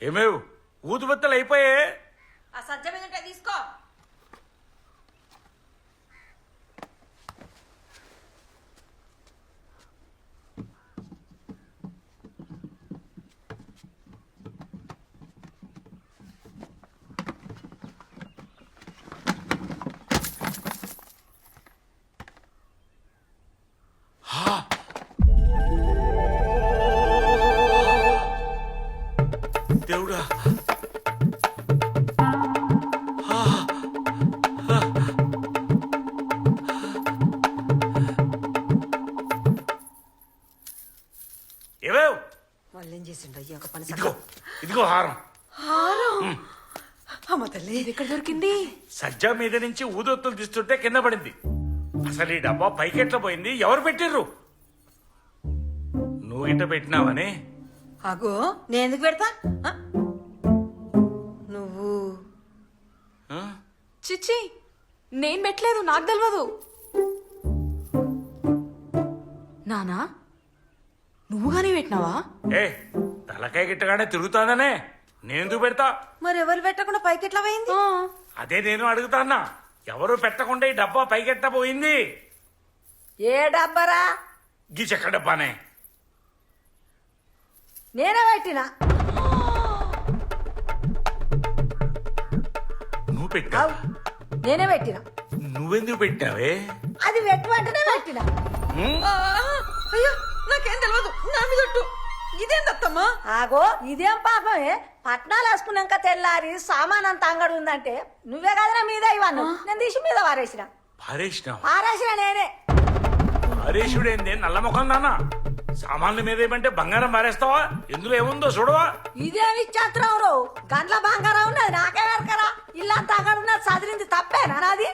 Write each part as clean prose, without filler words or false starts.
ఏమేవ్ ఊదుబత్తలు అయిపోయే. ఆ సజ్జ మీద ఉంటే తీసుకో. దేవుడా, ఏమేవ్ వాళ్ళు ఏం చేసిండు అయ్యా ఒక పని. ఇదిగో ఇదిగో హారం. అమ్మ తల్లి ఎక్కడ దొరికింది? సజ్జా మీద నుంచి ఊదొత్తులు తీస్తుంటే కింద పడింది. అసలు ఈ డబ్బా పైకెట్లా పోయింది? ఎవరు పెట్టిర్రు? నువ్వు ఇట్ట పెట్టినావని. అగో నేను ఎందుకు పెడతా? నువ్వు ఆ? చిచ్చి నేను పెట్టలేదు, నాకు తెలియదు. నానా నువ్వు కానీ పెట్టినావా? ఏ తలకాయ గిట్టగానే తిరుగుతాననే నేనెందుకు పెడతా? మరి ఎవరు పెట్టకుండా పైకి ఎట్లా పోయింది? అదే నేను అడుగుతానా. ఎవరు పెట్టకుండా ఈ డబ్బా పైకెట్ట పోయింది? ఏ డబ్బరా? గీ చెక్క డబ్బానే. నేనే పెట్టినా. నువ్వు పెట్టావు? నేనే పెట్టినా. నువ్వెందుకు పెట్టావే? అది వెంటనే పెట్టినా. అయ్యో నాకేం తెలియదు, నా మీద ఒట్టు. ఇదేం దత్తమ్మా? ఆగో ఇదేం పాపమే. పట్నాలు వేసుకున్నాక తెల్లారి సామాన్ అంత అంగడి ఉందంటే నువ్వే కదరా మీద ఇవ్వను. నేను తీసి మీద పారేసిన. పారేసిన నేనే. పారేసుడేంది నల్ల ముఖం నాన్న? సామాన్ల మీద ఏమంటే బంగారం పారేస్తావా? ఎందులో ఏముందో చూడవా? ఇదేమి ఇచ్చేస్తున్నావు రో? గంటల బంగారం ఉన్నది నాకే వెరకరా. ఇల్లంతా అంగడి ఉన్నది చదిరింది తప్పేనా నాది?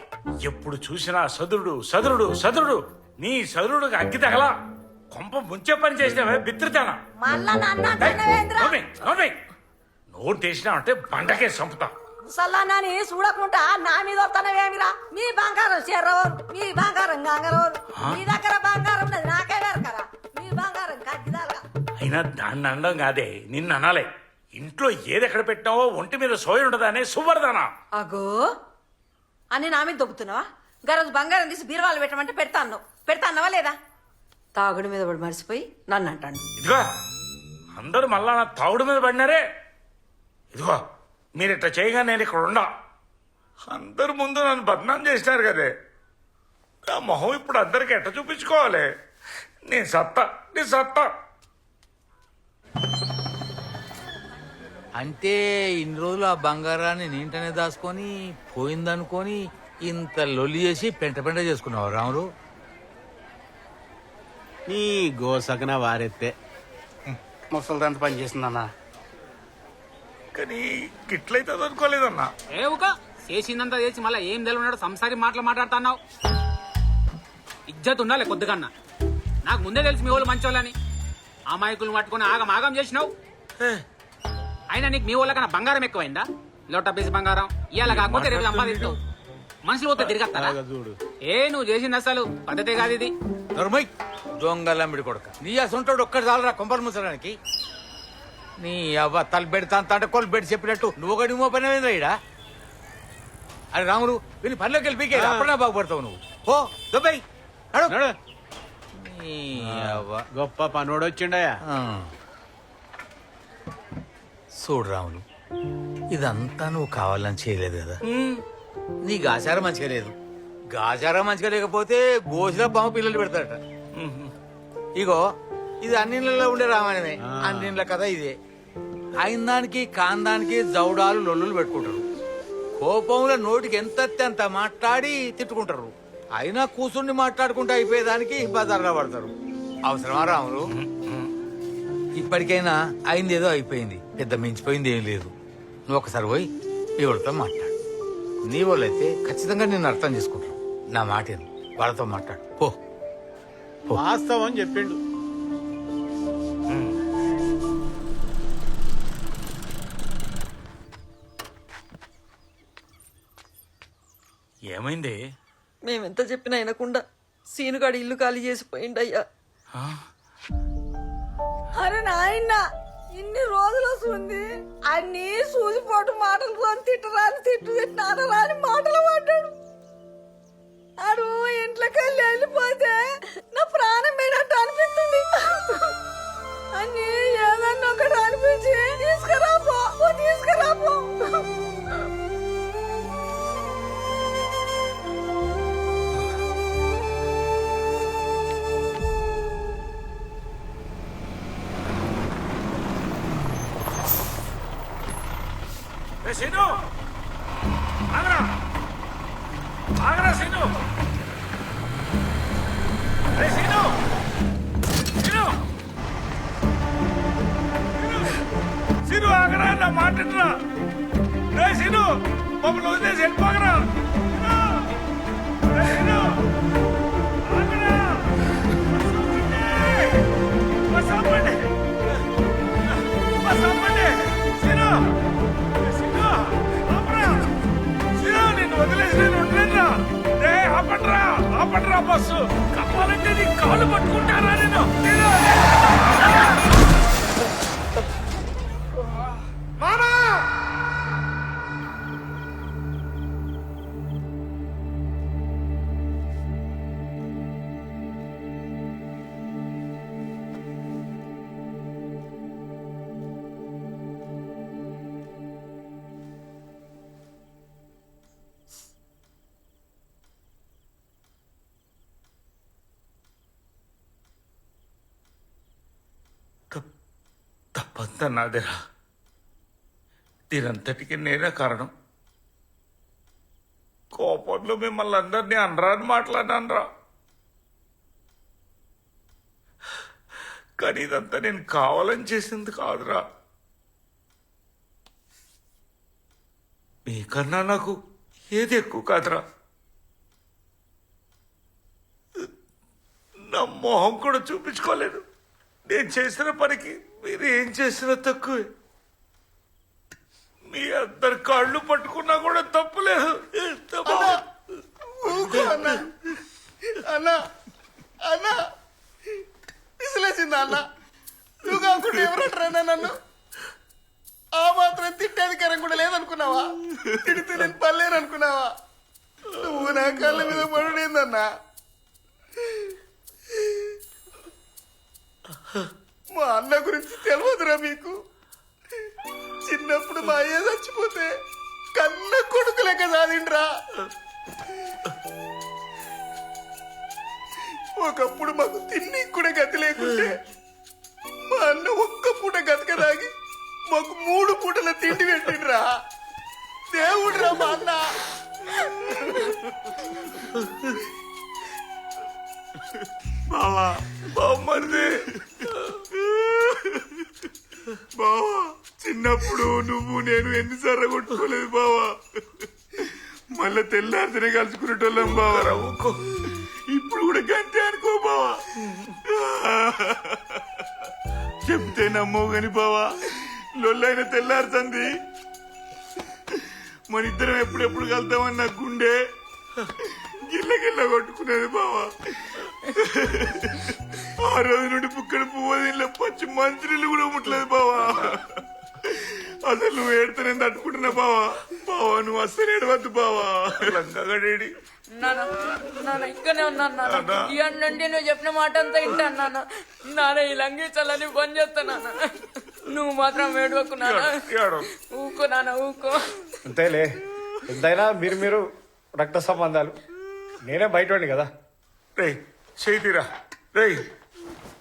ఎప్పుడు చూసినా సదురుడు సదురుడు సదురుడు. నీ సదురుడుకి అగ్గి తగలా. కొంప ముంచే పని చేసినావే బిత్రితానా? మళ్ళా నోరు తీసినావంటే బండకే చంపుతా. ముసల్లాన్ని చూడకుండా నా మీద వస్తానవేమిరా? మీ బంగారం చెర్రవరు, మీ బంగారం గంగరవరు. మీ దగ్గర బంగారం ఉన్నది నాకే వెరకరా. మీ బంగారం కట్టిదాగా. అయినా దాన్ని అనడం కాదే, నిన్ను అనాలే. ఇంట్లో ఏదెక్కడ పెట్టినావో ఒంటి మీద సోయి ఉండదానే సువర్దానా? అగో అని నా మీద దొబ్బుతున్నావా? గరోజు బంగారం తీసి బీరువాలు పెట్టమంటే పెడతాన్నావా లేదా? తాగుడు మీద పడి మర్చిపోయి నన్ను అంటాను. ఇదిగో అందరూ మళ్ళా నా తాగుడు మీద పడినారే. ఇదిగో మీరు ఇట్లా చేయగా నేను ఇక్కడ ఉండా. అందరు ముందు నన్ను బదనాం చేసినారు కదే. నా మొహం ఇప్పుడు అందరికి ఎట్ట చూపించుకోవాలి? నీ సత్తా. అంటే ఇన్ని రోజులు ఆ బంగారాన్ని నీంటనే దాచుకొని పోయిందనుకొని ఇంత లొల్లి చేసి పెంట చేసుకున్నావు రాములు. నీ గోసకన వారెత్తే ముసలిదంత పని చేసిందన్నా. కానీ గిట్లయితే అనుకోలేదన్నా. ఏవుక చేసిందంతా చేసి మళ్ళీ ఏం తెలియన్నాడు సంసారి మాట్లాడుతున్నావు. ఇజ్జత్ ఉండాలి కొద్దిగన్నా. నాకు ముందే తెలిసి మీ వాళ్ళు మంచోళ్ళని. అమాయకులు పట్టుకుని ఆగం చేసినావు. అయినా నీకు మీ వాళ్ళకన్నా బంగారం ఎక్కువైందా? లోట పీసి బంగారం ఇవాళ కాకపోతే రేపు సంపాదిస్తావు. మనుషులు పోతే తిరిగస్తారా? నువ్వు చేసింది అసలు పద్ధతే కాదు ఇది. దొంగలమ్మిడి కొడుక, నీ అసంటాడు ఒక్కటి చాలరా కొంపలు ముసడానికి. నీ అవ్వ తల పెడతా అంటే కొలు పెట్టి చెప్పినట్టు నువ్వు ఒకటి మో పని ఇడా. అరే రాములు వీని పనిలోకి వెళ్ళి పీకే అప్పుడే బాగుపడతావు నువ్వు. ఓ దుబాయ్ గొప్ప పనోడు వచ్చిండయా. చూడు రాములు, ఇదంతా నువ్వు కావాలని చేయలేదు కదా. నీకు ఆచారం మంచిగా లేదు. గాచారం మంచిగా లేకపోతే గోసిలో బామ్మ పిల్లలు పెడతాడట. ఇగో ఇది అన్నిళ్ళలో ఉండే రామాయణమే. అన్నిళ్ళ కథ ఇదే. అయిన దానికి కాందానికి జౌడాలు లొల్లులు పెట్టుకుంటారు. కోపంలో నోటికి ఎంత అంత మాట్లాడి తిట్టుకుంటారు. అయినా కూర్చుండి మాట్లాడుకుంటూ అయిపోయేదానికి బజార్గా పడతారు. అవసరమా రాములు? ఇప్పటికైనా అయింది ఏదో అయిపోయింది, పెద్ద మించిపోయింది ఏం లేదు. నువ్వు ఒకసారి పోయి ఎవరితో మాట్లాడు. నీ వాళ్ళైతే ఖచ్చితంగా నిన్ను అర్థం చేసుకుంటారు. నా మాట వాళ్ళతో మాట్లాడు. పో వాస్తవం చెప్పిండు. ఏమైంది? మేమెంత చెప్పినా వినకుండా సీనుగాడి ఇల్లు ఖాళీ చేసిపోయిండయ్యా. అరే నాయన ఇన్ని రోజులు వస్తుంది అన్ని సూదిపోటు మాటలు కొని తిట్టరాని తిట్టినారని మాటలు పడ్డాడు. ఆడు ఇంట్లోకి వెళ్ళిపోతే నా ప్రాణం పోయినట్టు అనిపిస్తుంది. అన్ని ఏదన్నా ఒకటి అనిపించి తీసుకురాపో తీసుకురాపో. సీను ఆగరా ఆగరా సీను సీను సీను సీను ఆగరా నా మాటరా రే సీను మమ్మల్ని వదిలేసి వెళ్ళిపోగరా సీను ఆగరా బస్ ఆపండి బస్ ఆపండి సీను నిన్ను వదిలేసి నేను ఉండలేనురా. ఆపండ్రా బస్సు. కావాలంటే నీ కాళ్ళు పట్టుకుంటారా నేను. మామా తప్పంతా నాదేరా. దీనంతటికి నేనే కారణం. కోపంలో మిమ్మల్ని అందరినీ అనరాని మాట్లాడానరా. కానీ ఇదంతా నేను కావాలని చేసింది కాదురా. మీకన్నా నాకు ఏది ఎక్కువ కాదురా. నా మొహం కూడా చూపించుకోలేదు. నేను చేసిన పనికి మీరు ఏం చేసినా తక్కువే. మీ అందరి కాళ్ళు పట్టుకున్నా కూడా తప్పులేదు. అన్నా అన్నా విసిలేసిందా అన్న? నువ్వు కాకుండా ఎవరంటారా నన్ను? ఆ మాత్రం తిట్టేధికారం కూడా లేదనుకున్నావా? తిడితే నేను పర్లేను అనుకున్నావా? నువ్వు నా కాళ్ళ మీద పడుడేందన్నా? మా అన్న గురించి తెలియదురా మీకు? చిన్నప్పుడు మా అయ్య చచ్చిపోతే కన్న కొడుకు లెక్క సాధిండ్రా. ఒకప్పుడు మాకు తిండి కూడా గతి లేకుంటే మా అన్న ఒక్క పూట గతకదాగి మాకు 3 పూటల తిండి పెట్టిండ్రా. దేవుడ్రా మా అన్న. బావా బామ్మది బావా, చిన్నప్పుడు నువ్వు నేను ఎన్నిసార్లు కొట్టుకోలేదు బావా. మళ్ళా తెల్లారితేనే కలుసుకునేటోళ్ళం బావా. ఊకో. ఇప్పుడు కూడా గంతే అనుకో బావా. చెప్తే నమ్మవు గాని బావా, లొల్లైన తెల్లారుతుంది. మన ఇద్దరం ఎప్పుడెప్పుడు కలుద్దామని నా గుండె గిల్ల కొట్టుకునేది బావా. ఆ రోజు నుండి పుక్కడి పువ్వు పచ్చి మంచినీళ్ళు కూడా ముట్టలేదు బావా. అసలు నువ్వు ఏడితే నేను తట్టుకుంటున్నా బావా. బావా నువ్వు అస్సలు ఏడవద్దు బావా. లంగగడేడి నాన్న ఇక్కడనే ఉన్నాను నాన్న. ఇవ్వండి నువ్వు చెప్పిన మాట అంతా వింటాను నాన్న. నాన్న ఈ లంగించాలని పని చేస్తాను నాన్న. నువ్వు మాత్రం ఏడవకు నాన్న. ఊకో నాన్న ఊకో. అంతేలే, ఎంతైనా మీరు రక్త సంబంధాలు. నేనే బయటండి కదా. రే చేతిరా రే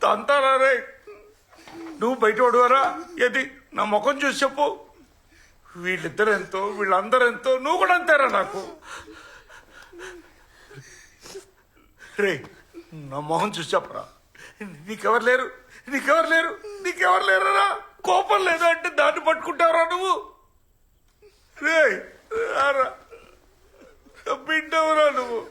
తంతారా రే. నువ్వు బయట పడువారా? ఏది నా ముఖం చూసి చెప్పు. వీళ్ళిద్దరెంతో వీళ్ళందరెంతో నువ్వు కూడా అంతేరా నాకు. రే నా మొహం చూసి చెప్పరా. నీకెవరు లేరు నీకెవరు లేరా? కోపం లేదు అంటే దాన్ని పట్టుకుంటావరా నువ్వు? రే రారా, బిడ్డవరా నువ్వు.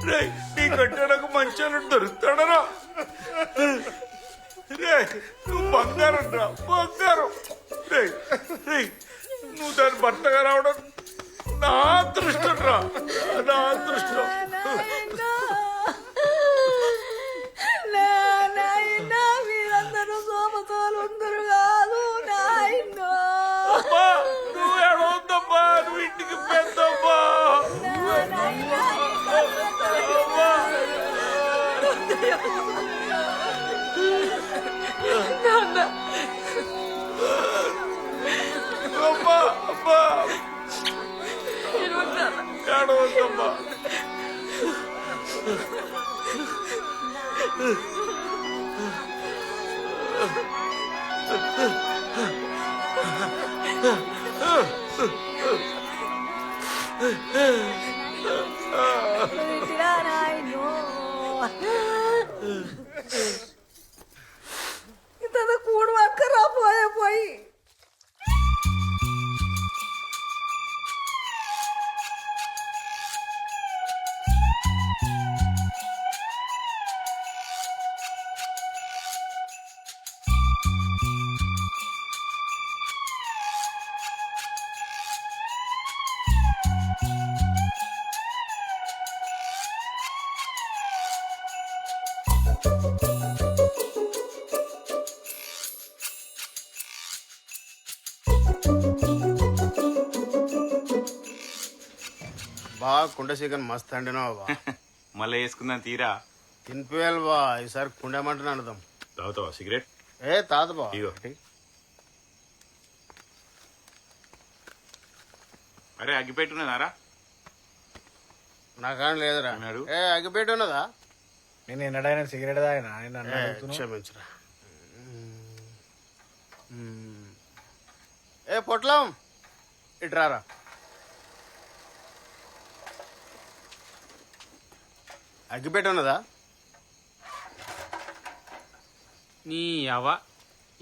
రే నీకంటే నాకు మంచి దొరుకుతాడరా. రే నువ్వు బంగారం రా, బంగారం. రే నువ్వు దాని భర్తగా రావడం నా అదృష్టం రా, నా అదృష్టం. వద్దమ్మా. పెట్టినా నాయనో. ఇంత కూడు పట్టుకురా పోయి బా కుండ చికెన్ మస్తు అండినావు బా. మళ్ళీ వేసుకుందాం తీరా. తినిపోయాలి బా, ఈసారి కుండమంటే అడుదాం. తాగుతావా సిగరెట్? ఏ తాత బా. ఇగో. అరే అగ్గిపెట్టున్నదారా? నాకాడ లేదురా. అన్నాడు. ఏ అగ్గిపెట్టి ఉన్నదా? నేను ఎన్నడైనా సిగరెట్ తాగినా నేను ఏ, అన్న అడుగుతున్నా. క్షమించరా. ఏ పొట్లం ఇట్రారా. అగ్గిపెట్టి ఉన్నదా? నీ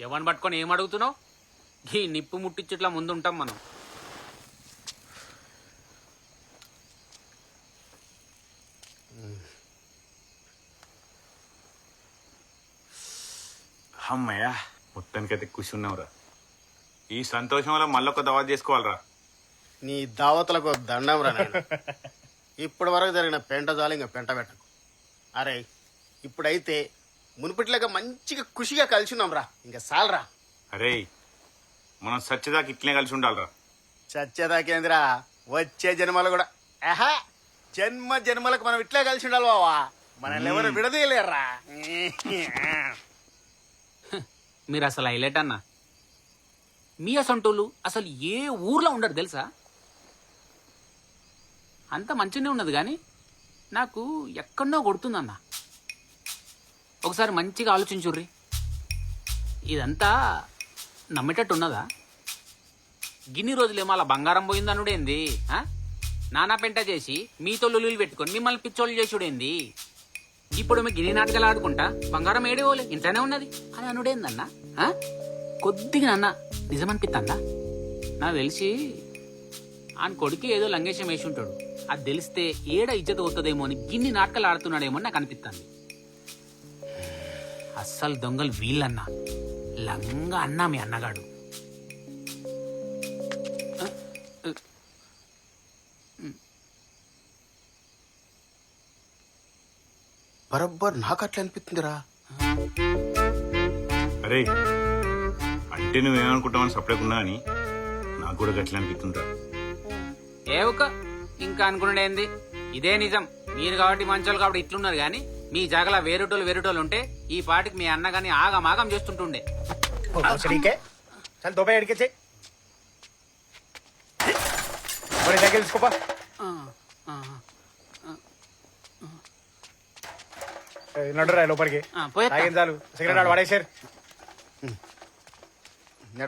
ఎవరిని పట్టుకొని ఏం అడుగుతున్నావు? ఈ నిప్పు ముట్టించుట్లా ముందుంటాం మనం. అమ్మయ్యా మొత్తానికైతే ఖుషి ఉన్నావురా. ఈ సంతోషం వల్ల మళ్ళొక దవా చేసుకోవాలరా. నీ దావతులకు దండం రా నాయన. ఇప్పటి వరకు జరిగిన పెంట జాలి ఇంకా పెంట పెట్టకు. అరే ఇప్పుడైతే మునుపటిలాగా మంచిగా ఖుషిగా కలిసి ఉన్నాం రా. ఇంకా సాలరా. అరే మనం సత్యదాకా ఇట్లనే కలిసి ఉండాలిరా. చచ్చేదాకేందిరా, వచ్చే జన్మలు కూడా. ఆహా, జన్మ జన్మలకు మనం ఇట్లా కలిసి ఉండాలి బావా. మనల్ని ఎవరు విడదీయలేరా. మీరు అసలు హైలైట్ అన్న. మీ అసంటోళ్ళు అసలు ఏ ఊర్లో ఉండరు తెలుసా? అంత మంచిగానే ఉన్నది కానీ నాకు ఎక్కడో కొడుతుందన్న. ఒకసారి మంచిగా ఆలోచించుర్రి. ఇదంతా నమ్మేటట్టు ఉన్నదా? గిన్ని రోజులేమో అలా బంగారం పోయిందనుడేంది? నానా పెంట చేసి మీతో లొల్లులు పెట్టుకొని మిమ్మల్ని పిచ్చోళ్ళు చేసుడేంది? ఇప్పుడు మీ గిని నాటకాలు ఆడుకుంటా బంగారం ఏడేవోలే ఇంట్లోనే ఉన్నది అని అనుడేందన్నా? కొద్దిగా అన్న నిజమనిపిస్తుందా? నాకు తెలిసి ఆయన కొడుకు ఏదో లంగేశం వేసి ఉంటాడు. అది తెలిస్తే ఏడ ఇజ్జత పోతుందేమో అని గిన్ని నాటకాలు ఆడుతున్నాడేమో అని నాకు అనిపిస్తుంది. అస్సలు దొంగలు వీళ్ళన్నా, లంగా అన్నా మీ అన్నగాడు. బరబ్బర్ నాకు అట్లా అనిపిస్తుందిరా. అరే అంటే నువ్వేమనుకుంటావని సపరేట్ ఉన్నా అని నాకు కూడా గట్లా అనిపిస్తుందా? ఏవక ఇంకా అనుకున్నాడేంది? ఇదే నిజం. మీరు కాబట్టి మంచోళ్ళు కాబట్టి ఇట్లున్నారు గాని మీ జాగలా వేరేటోళ్ళు ఉంటే ఈ పాటికి మీ అన్న గాని ఆగం చేస్తుంటుండే. చల్ దోపే ఎడికే తెలుసుకోపా. నడురా లోపలికి. పోయేత్తా. చాలు సిగరెట్ వాడేసారు.